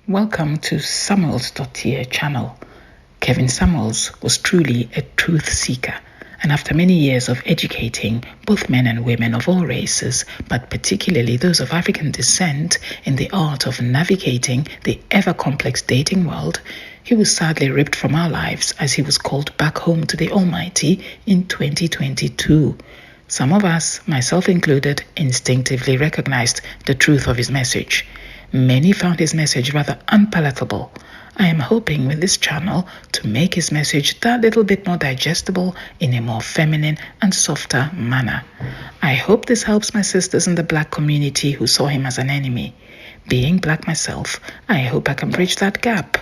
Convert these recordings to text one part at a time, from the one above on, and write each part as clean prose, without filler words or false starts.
Welcome to Samuelsdottir channel. Kevin Samuels was truly a truth seeker, and after many years of educating both men and women of all races, but particularly those of African descent, in the art of navigating the ever-complex dating world, he was sadly ripped from our lives as he was called back home to the Almighty in 2022. Some of us, myself included, instinctively recognized the truth of his message. Many found his message rather unpalatable. I am hoping with this channel to make his message that little bit more digestible in a more feminine and softer manner. I hope this helps my sisters in the Black community who saw him as an enemy. Being Black myself, I hope I can bridge that gap.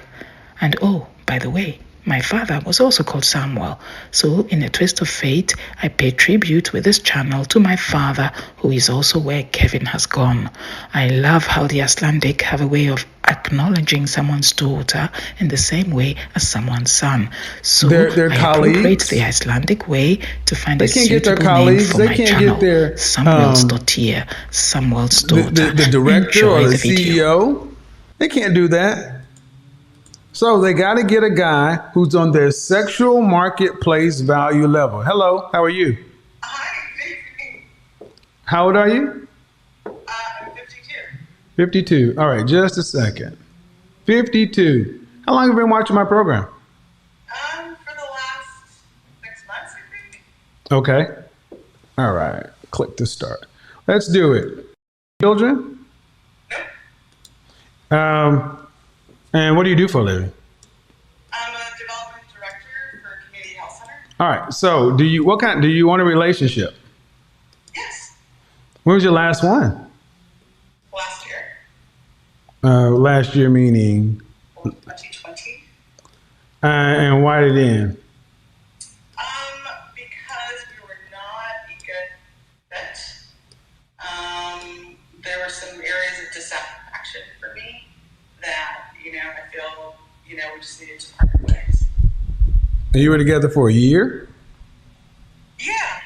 And oh, by the way, my father was also called Samuel, so in a twist of fate, I pay tribute with this channel to my father, who is also where Kevin has gone. I love how the Icelandic have a way of acknowledging someone's daughter in the same way as someone's son. So Their I colleagues. appropriate the Icelandic way to find a Can't get their suitable colleagues. name for They my can't channel. get their Samuelsdottir, Samuel's daughter. the director Enjoy or the video. CEO. They can't do that. So they got to get a guy who's on their sexual marketplace value level. Hello, how are you? Hi. How old are you? I'm 52. 52. All right, just a second. 52. How long have you been watching my program? For the last 6 months, I think. Okay. All right. Click to start. Let's do it. Children? Nope. And what do you do for a living? I'm a development director for a community health center. All right. So, do you want a relationship? Yes. When was your last one? Last year. Last year meaning? 2020. And why did it end? Because we were not a good fit. There were some areas of dissatisfaction for me that, I feel, we just needed to part ways. And you were together for a year? Yeah.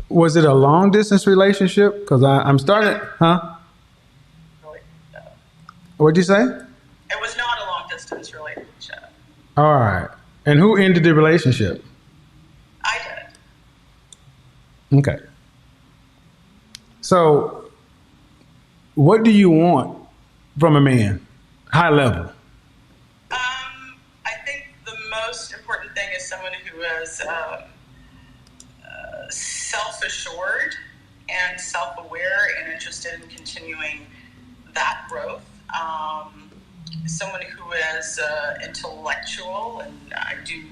Was it a long distance relationship? Because I'm starting, huh? Really, no. What'd you say? It was not a long distance relationship. All right. And who ended the relationship? I did. Okay. So, what do you want from a man? High level. I think the most important thing is someone who is self-assured and self-aware and interested in continuing that growth. Someone who is intellectual, and I do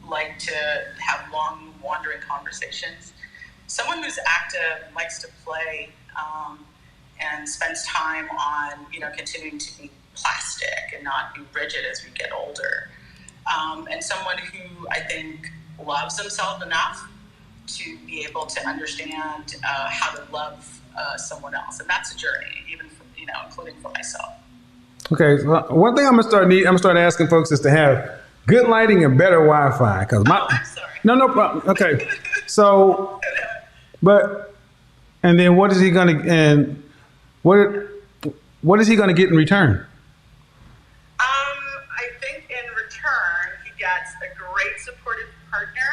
like to have long, wandering conversations. Someone who's active and likes to play and spends time on, continuing to be plastic and not be rigid as we get older. And someone who I think loves themselves enough to be able to understand how to love someone else. And that's a journey, even for, including for myself. Okay, so one thing I'm gonna start asking folks is to have good lighting and better Wi-Fi. I'm sorry. No problem. Okay, so, and then what is he gonna get in return? I think in return he gets a great supportive partner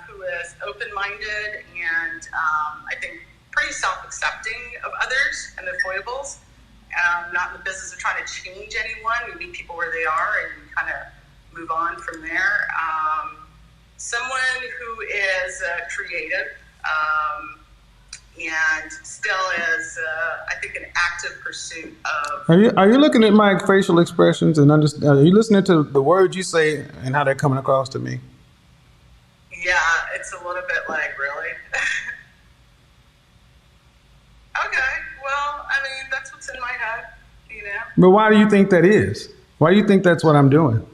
who is open-minded and I think pretty self-accepting of others and their foibles. Not in the business of trying to change anyone. We meet people where they are and kind of move on from there. Someone who is creative and still is, I think, an active pursuit of. Are you looking at my facial expressions and are you listening to the words you say and how they're coming across to me? Yeah, it's a little bit like, really? Okay, well, I mean, that's what's in my head, But why do you think that is? Why do you think that's what I'm doing?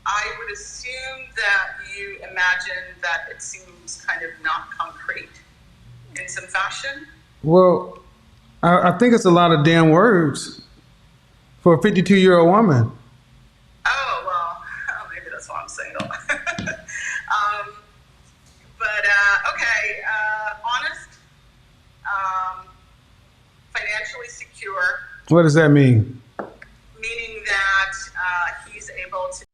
I would assume that you imagine that it seems kind of not concrete in some fashion. Well, I think it's a lot of damn words for a 52-year-old woman. Oh, well, maybe that's why I'm single. Okay, honest, financially financially secure. What does that mean? Meaning that he's able to.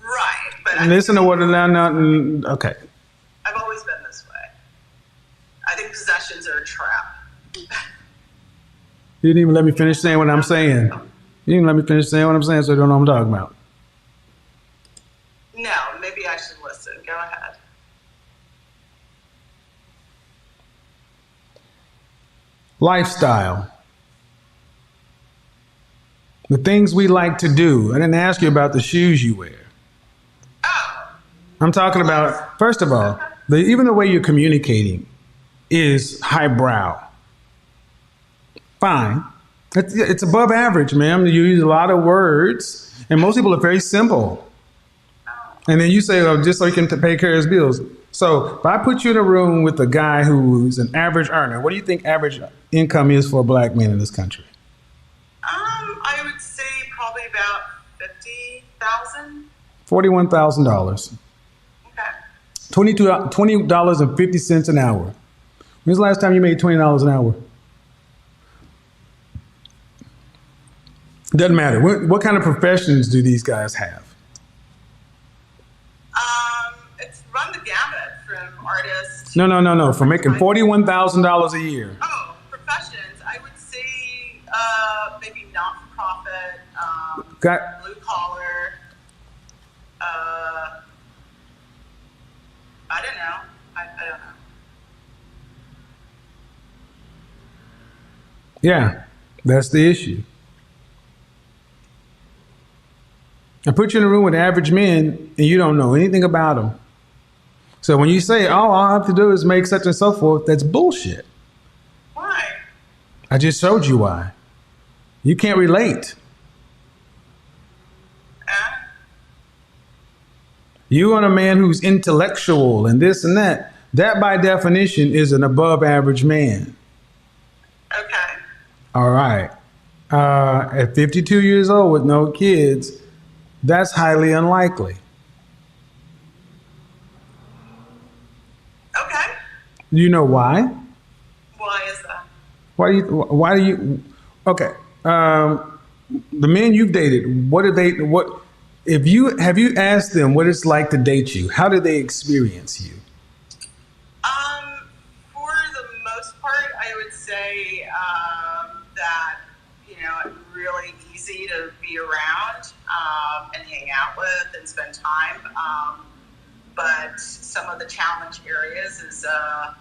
Right, but Listen to what okay. I've always been this way. I think possessions are a trap. You didn't even let me finish saying what I'm saying. You didn't let me finish saying what I'm saying, so you don't know what I'm talking about. No, maybe I should listen. Go ahead. Lifestyle. The things we like to do. I didn't ask you about the shoes you wear. Oh. I'm talking about, first of all, even the way you're communicating is highbrow. Fine. It's above average, ma'am. You use a lot of words, and most people are very simple. And then you say, oh, just so you can pay care of his bills. So if I put you in a room with a guy who's an average earner, what do you think average income is for a black man in this country? I would say probably about $50,000. $41,000. Okay. $20.50 an hour. When's the last time you made $20 an hour? Doesn't matter. What kind of professions do these guys have? It's run the gamut from artists. No. For making $41,000 a year. Oh, professions. I would say maybe not-for-profit, blue collar. I don't know. I don't know. Yeah, that's the issue. I put you in a room with average men and you don't know anything about them. So when you say, oh, all I have to do is make such and so forth, that's bullshit. Why? I just showed you why. You can't relate. You want a man who's intellectual and this and that. That by definition is an above average man. Okay. All right. At 52 years old with no kids, that's highly unlikely. Okay. Do you know why? Why is that? Why do you, okay. The men you've dated, have you asked them what it's like to date you? How do they experience you? For the most part, I would say that, it's really easy to be around and hang out with and spend time. But some of the challenge areas is I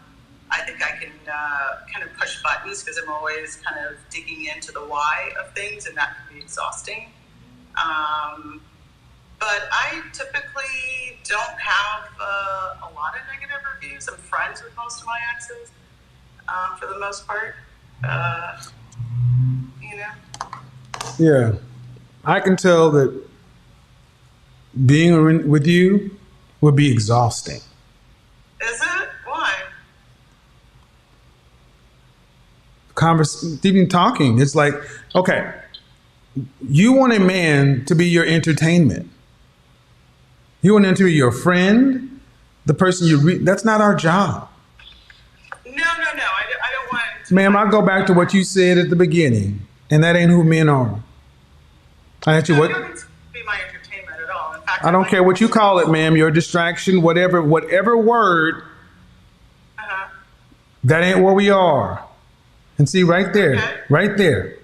think I can kind of push buttons because I'm always kind of digging into the why of things, and that can be exhausting. But I typically don't have a lot of negative reviews. I'm friends with most of my exes for the most part. Yeah. I can tell that being with you would be exhausting. Is it? Why? Even talking, it's like, okay, you want a man to be your entertainment. You want him to be your friend, the person that's not our job. No. I don't want to. Ma'am, I'll go back to what you said at the beginning, and that ain't who men are. I asked you what. You don't need to be my entertainment at all. In fact, I don't care what you call it, ma'am. Your distraction, whatever word. That ain't where we are. And see right there, right there,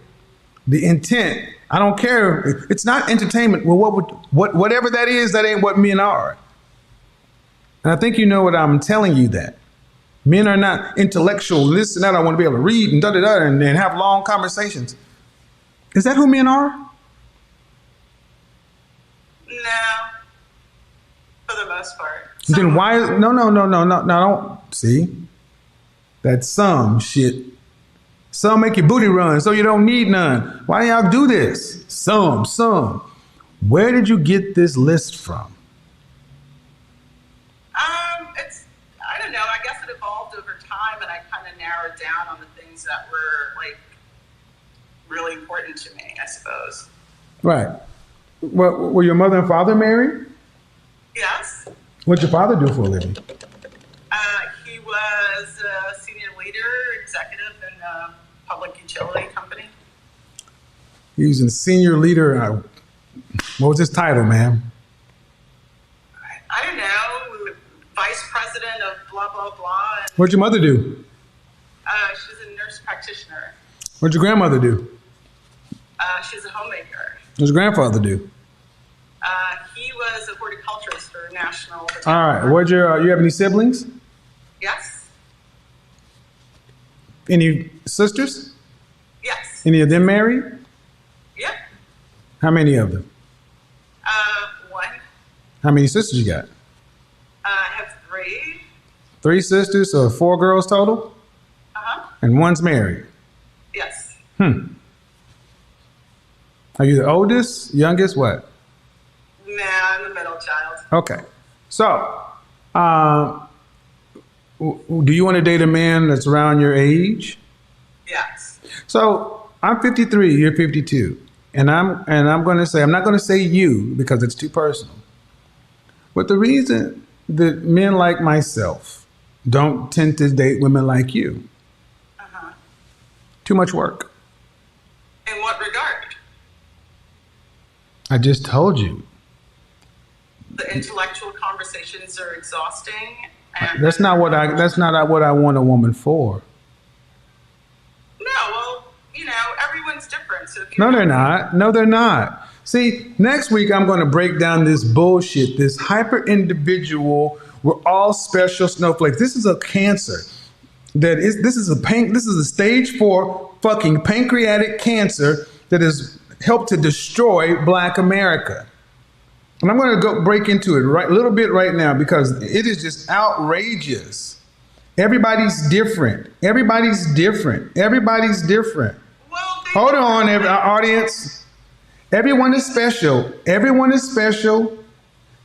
the intent. I don't care. It's not entertainment. Well, whatever that is, that ain't what men are. And I think you know what I'm telling you that. Men are not intellectual, this and that. I want to be able to read and and have long conversations. Is that who men are? No, for the most part. Then why? No. Don't see. That's some shit. Some make your booty run, so you don't need none. Why y'all do this? Some. Where did you get this list from? I don't know. I guess it evolved over time, and I kind of narrowed down on the things that were like really important to me, I suppose. Right. Well, were your mother and father married? Yes. What'd your father do for a living? He was a senior leader, executive in a public utility company. He was a senior leader. What was his title, ma'am? I don't know, vice president of blah, blah, blah. And, What'd your mother do? she's a nurse practitioner. What'd your grandmother do? She's a homemaker. What'd your grandfather do? He was a horticulturist for National. All right. What'd you have any siblings? Yes. Any sisters? Yes. Any of them married? Yep. How many of them? One. How many sisters you got? I have three. 3 sisters, so 4 girls total? Uh-huh. And one's married. Yes. Are you the oldest, youngest, what? No, I'm the middle child. Okay. So, do you want to date a man that's around your age? Yes. So, I'm 53, you're 52. And I'm going to say, I'm not going to say you because it's too personal. But the reason that men like myself don't tend to date women like you, Uh-huh. too much work. In what regard? I just told you. The intellectual conversations are exhausting. And That's not what I want a woman for. No, well, everyone's different. So if No, they're not. No, they're not. See, next week I'm going to break down this bullshit, this hyper individual. We're all special snowflakes. This is a cancer. This is a stage 4 fucking pancreatic cancer that has helped to destroy Black America. And I'm going to go break into it a little bit right now because it is just outrageous. Everybody's different. Everybody's different. Everybody's different. Well, Hold on, audience. Everyone is special. Everyone is special.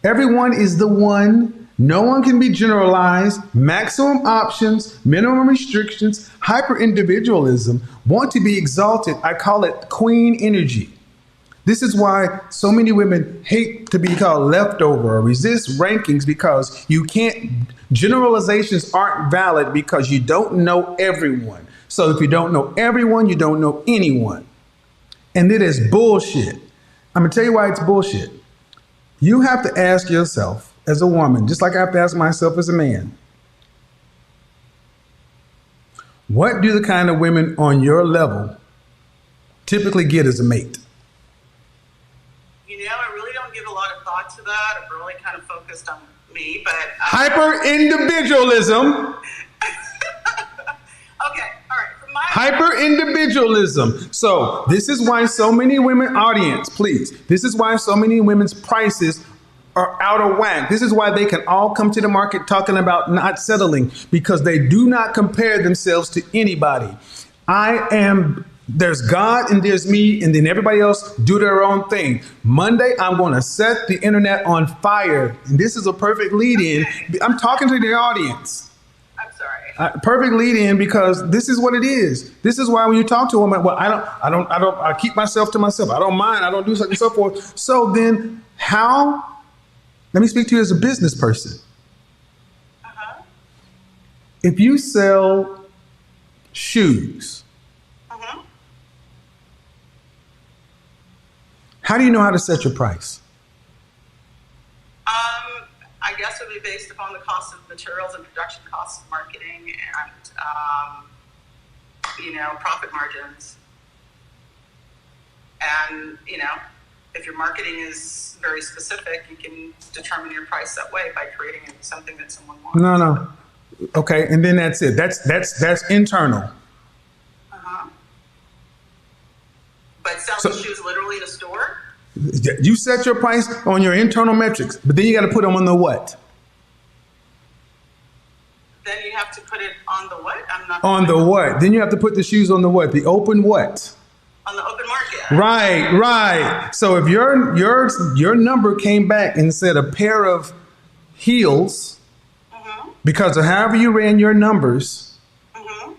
Everyone is the one. No one can be generalized. Maximum options, minimum restrictions, hyper individualism, want to be exalted. I call it queen energy. This is why so many women hate to be called leftover or resist rankings because you can't, generalizations aren't valid because you don't know everyone. So if you don't know everyone, you don't know anyone. And it is bullshit. I'm gonna tell you why it's bullshit. You have to ask yourself as a woman, just like I have to ask myself as a man, what do the kind of women on your level typically get as a mate? I really don't give a lot of thought to that. I'm really kind of focused on me, but... Hyper individualism. Okay, all right. From my Hyper individualism. So this is why so many women, audience, please, this is why so many women's prices are out of whack. This is why they can all come to the market talking about not settling because they do not compare themselves to anybody. There's God and there's me, and then everybody else do their own thing. Monday, I'm going to set the internet on fire. And this is a perfect lead in. Okay. I'm talking to the audience. I'm sorry. Perfect lead in because this is what it is. This is why when you talk to a woman, well, I keep myself to myself. I don't mind. I don't do such and so forth. So then how? Let me speak to you as a business person. Uh-huh. If you sell shoes, Uh-huh. how do you know how to set your price? I guess it would be based upon the cost of materials and production costs of marketing and, profit margins. And, if your marketing is very specific, you can determine your price that way by creating something that someone wants. No. Okay, and then that's it. That's internal. Uh-huh. But selling shoes literally in a store? You set your price on your internal metrics, but then you got to put them on the what? Then you have to put it on the what? I'm not on the what? Then you have to put the shoes on the what? The open what? On the open market. Right. So if your number came back and said a pair of heels, because of however you ran your numbers,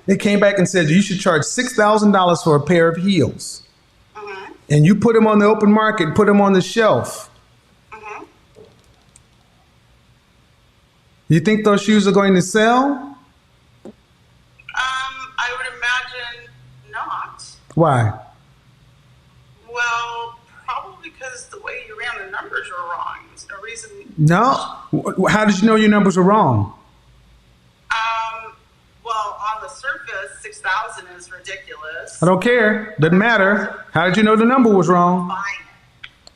it came back and said you should charge $6,000 for a pair of heels. And you put them on the open market, put them on the shelf. You think those shoes are going to sell? I would imagine not. Why? Well, probably because the way you ran the numbers were wrong. There's no reason. No. How did you know your numbers were wrong? Well, on the surface, 6,000 is ridiculous. I don't care. Doesn't matter. How did you know the number was wrong? Buying it.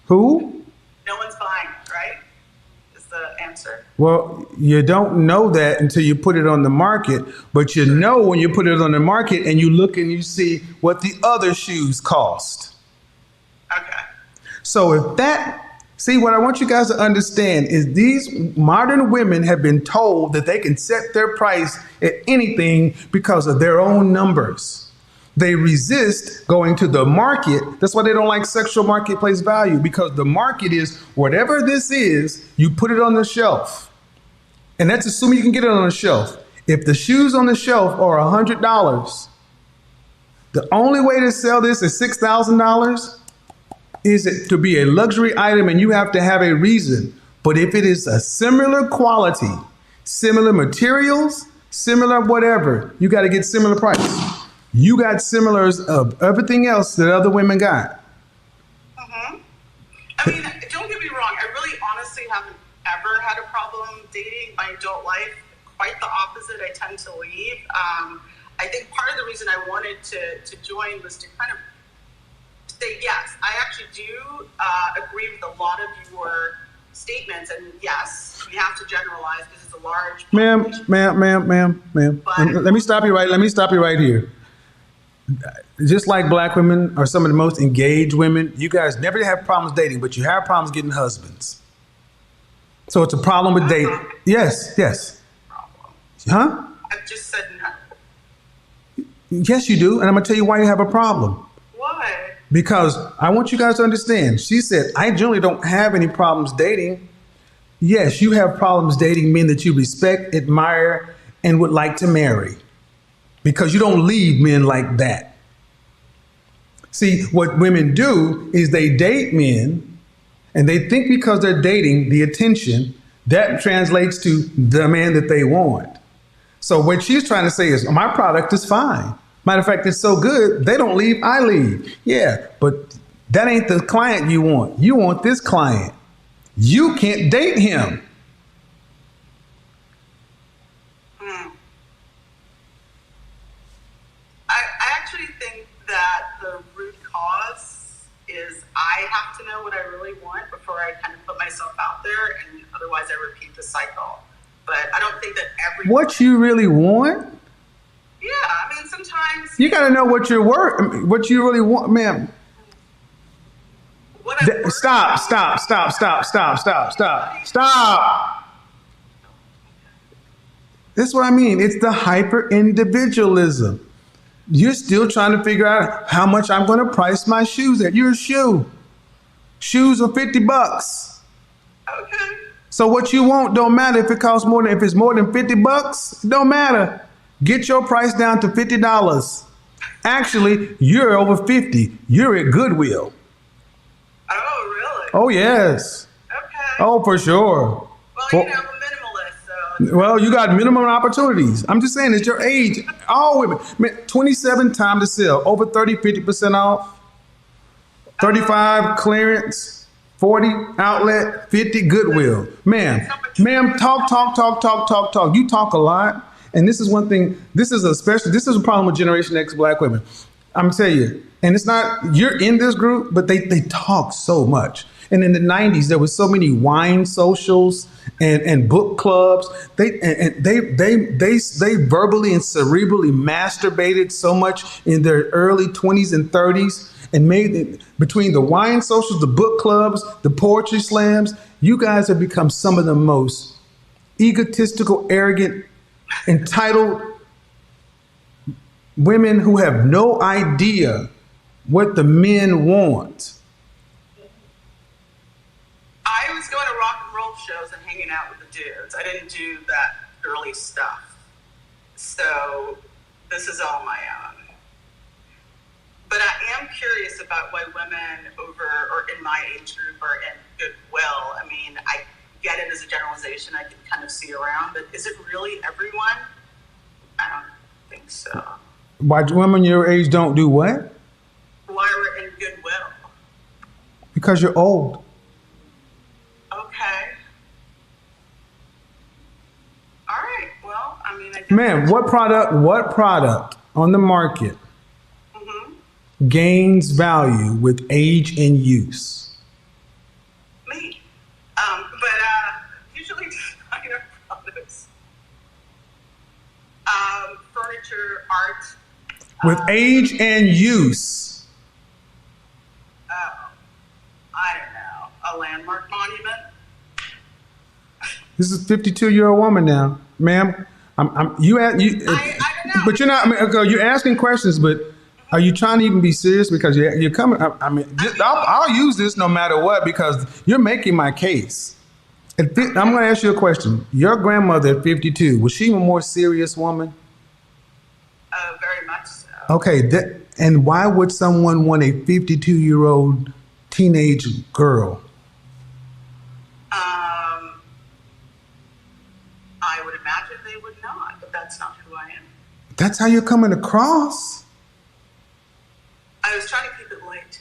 Who? No one's buying it, right? Is the answer. Well, you don't know that until you put it on the market, but you know when you put it on the market and you look and you see what the other shoes cost. Okay. So if that, see, what I want you guys to understand is these modern women have been told that they can set their price at anything because of their own numbers. They resist going to the market. That's why they don't like sexual marketplace value, because the market is whatever this is, you put it on the shelf. And that's assuming you can get it on the shelf. If the shoes on the shelf are $100, the only way to sell this is $6,000 is it to be a luxury item, and you have to have a reason. But if it is a similar quality, similar materials, similar whatever, you got to get similar price. You got similars of everything else that other women got. I mean, don't get me wrong. I really honestly haven't ever had a problem dating my adult life. Quite the opposite. I tend to leave. I think part of the reason I wanted to join was to kind of say, yes, I actually do agree with a lot of your statements. And yes, we have to generalize because it's a large population. Ma'am. Let me stop you right here. Just like black women are some of the most engaged women, you guys never have problems dating, but you have problems getting husbands. So it's a problem with dating. Yes. Huh? I've just said no. Yes, you do. And I'm going to tell you why you have a problem. Why? Because I want you guys to understand. She said, I generally don't have any problems dating. Yes, you have problems dating men that you respect, admire, and would like to marry. Because you don't leave men like that. See, what women do is they date men, and they think because they're dating the attention, that translates to the man that they want. So what she's trying to say is, my product is fine. Matter of fact, it's so good, they don't leave, I leave. Yeah, but that ain't the client you want. You want this client. You can't date him. I actually think that the root cause is I have to know what I really want before I kind of put myself out there, and otherwise I repeat the cycle. But I don't think that what you really want? Yeah, I mean, sometimes you got to know what you're worth, what you really want, ma'am. Stop. That's what I mean. It's the hyper individualism. You're still trying to figure out how much I'm going to price my shoes at. You're a shoe. Shoes are $50. Okay. So what you want don't matter if it costs more than, if it's more than $50, it don't matter. Get your price down to $50. Actually, you're over 50. You're at Goodwill. Oh, really? Oh, yes. Okay. Oh, for sure. Well, I'm a minimalist, so. Well, you got minimum opportunities. I'm just saying, it's your age. All women. 27 time to sell. Over 30, 50% off. 35 clearance. 40 outlet. 50 Goodwill. Ma'am, talk. You talk a lot. And this is one thing, this is a problem with Generation X black women. I'm telling you, and it's not, you're in this group, but they talk so much. And in the 90s, there was so many wine socials and book clubs. They verbally and cerebrally masturbated so much in their early 20s and 30s. and made it between the wine socials, the book clubs, the poetry slams. You guys have become some of the most egotistical, arrogant, entitled women who have no idea what the men want. I was going to rock and roll shows and hanging out with the dudes. I didn't do that girly stuff. So this is all my own. But I am curious about why women over or in my age group are in goodwill. I mean, I get it as a generalization. I can kind of see around, but is it really everyone? I don't think so. Why women your age don't do what? Why we're in goodwill? Because you're old. Okay. All right. Well, I mean, I guess Man, what product on the market gains value with age and use? Me. Usually designer products. Furniture, art. With age and use. Oh, I don't know. A landmark monument. This is a 52-year-old woman now, ma'am. I don't know. But you're not. I mean, okay, you're asking questions, but are you trying to even be serious? Because you're coming. I'll use this no matter what because you're making my case. I'm going to ask you a question. Your grandmother at 52, was she a more serious woman? Very much so. Okay, and why would someone want a 52-year-old teenage girl? I would imagine they would not, but that's not who I am. That's how you're coming across. I was trying to keep it light.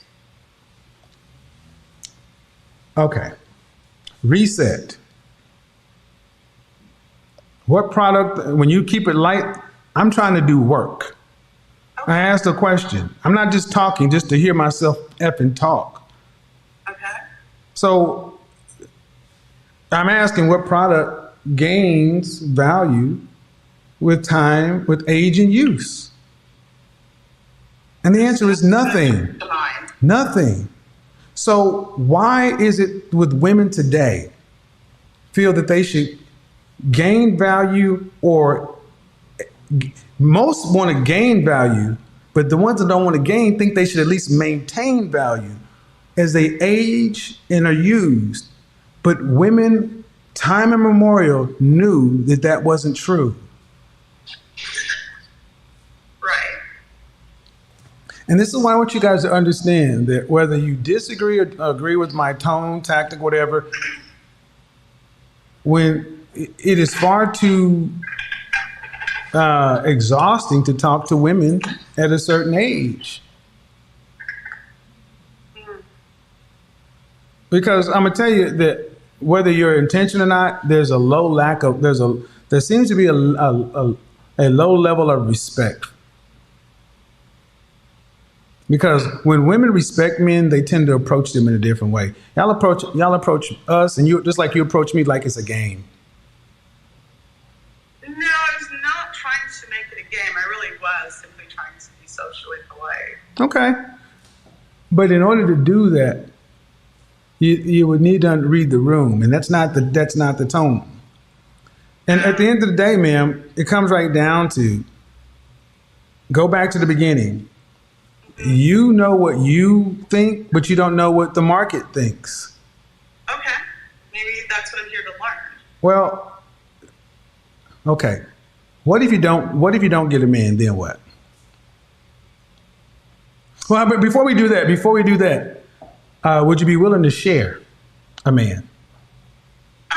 Okay. Reset. What product, when you keep it light, I'm trying to do work. Okay. I asked a question. I'm not just talking just to hear myself effing talk. Okay. So I'm asking what product gains value with time, with age and use? And the answer is nothing. Nothing. So why is it with women today feel that they should gain value, or most want to gain value, but the ones that don't want to gain think they should at least maintain value as they age and are used. But women, time immemorial, knew that that wasn't true. Right. And this is why I want you guys to understand that whether you disagree or agree with my tone, tactic, whatever, when it is far too exhausting to talk to women at a certain age. Because I'm gonna tell you that whether you're intentional or not, there's a low lack of, there seems to be a low level of respect. Because when women respect men, they tend to approach them in a different way. Y'all approach us, and you just like you approach me like it's a game. No, I was not trying to make it a game. I really was simply trying to be socially polite. Okay. But in order to do that, you would need to read the room, and that's not the tone. And at the end of the day, ma'am, it comes right down to, go back to the beginning. You know what you think, but you don't know what the market thinks. Okay. Maybe that's what I'm here to learn. Well, okay. What if you don't get a man, then what? Well, but before we do that, would you be willing to share a man? No.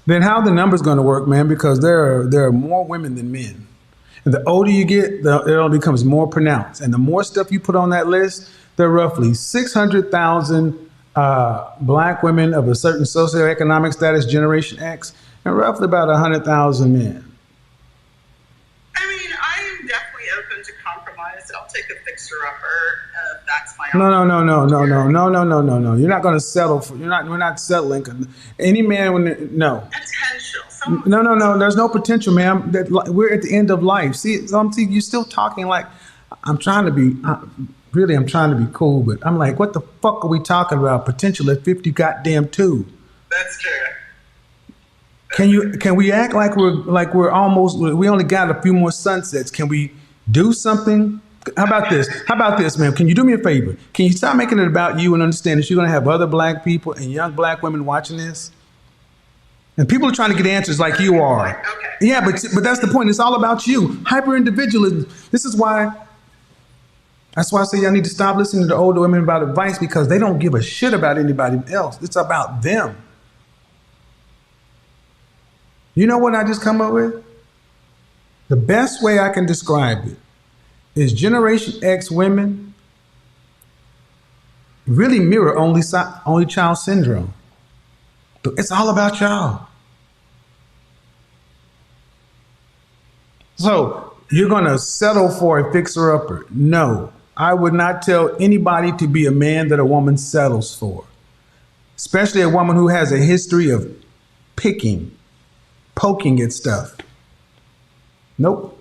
Then how the numbers going to work, man? Because there are more women than men. And the older you get, it only becomes more pronounced. And the more stuff you put on that list, there are roughly 600,000 black women of a certain socioeconomic status, Generation X, and roughly about 100,000 men. I mean, I am definitely open to compromise. I'll take a fixer-upper if that's my No. You're not going to settle for. We're not settling. Any man, no. Potential No. There's no potential, ma'am. We're at the end of life. See, you're still talking like I'm trying to be. Really, I'm trying to be cool, but I'm like, what the fuck are we talking about? Potential at 50 goddamn 2. That's true. Can we act like we're almost, we only got a few more sunsets? Can we do something? How about this, ma'am? Can you do me a favor? Can you stop making it about you and understand that you're going to have other black people and young black women watching this? And people are trying to get answers like you are. Okay. Yeah, but that's the point. It's all about you. Hyper individualism. That's why I say y'all need to stop listening to older women about advice, because they don't give a shit about anybody else. It's about them. You know what I just come up with? The best way I can describe it is Generation X women really mirror only child syndrome. It's all about y'all. So you're going to settle for a fixer-upper? No. I would not tell anybody to be a man that a woman settles for, especially a woman who has a history of poking at stuff. Nope.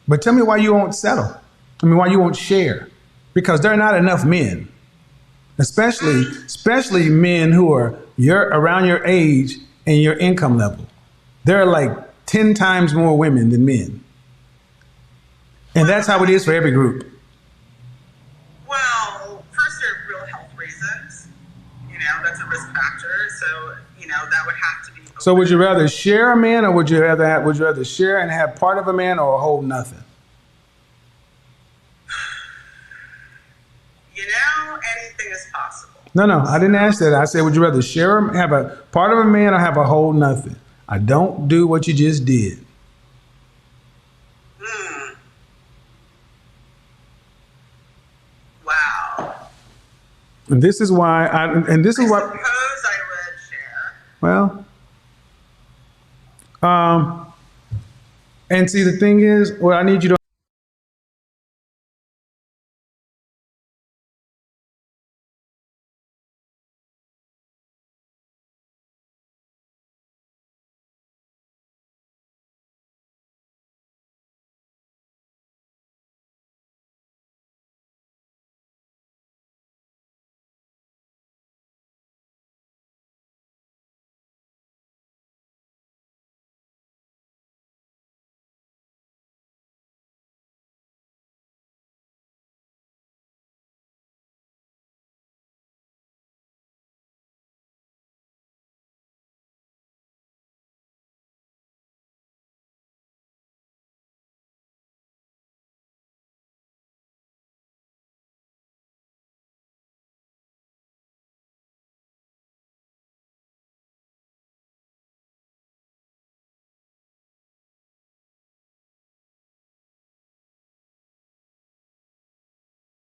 But tell me why you won't settle. Why you won't share? Because there are not enough men, especially men who are around your age and your income level. There are like 10 times more women than men. And that's how it is for every group. Well, first, there are real health reasons. That's a risk factor. So, that would have to be. So would you rather share a man, or would you rather share and have part of a man, or hold nothing? Anything is possible. No, I didn't ask that. I said, would you rather have a part of a man, or have a whole nothing? I don't do what you just did. Wow. And this is why I suppose I would share. Well, and see, the thing is, what I need you to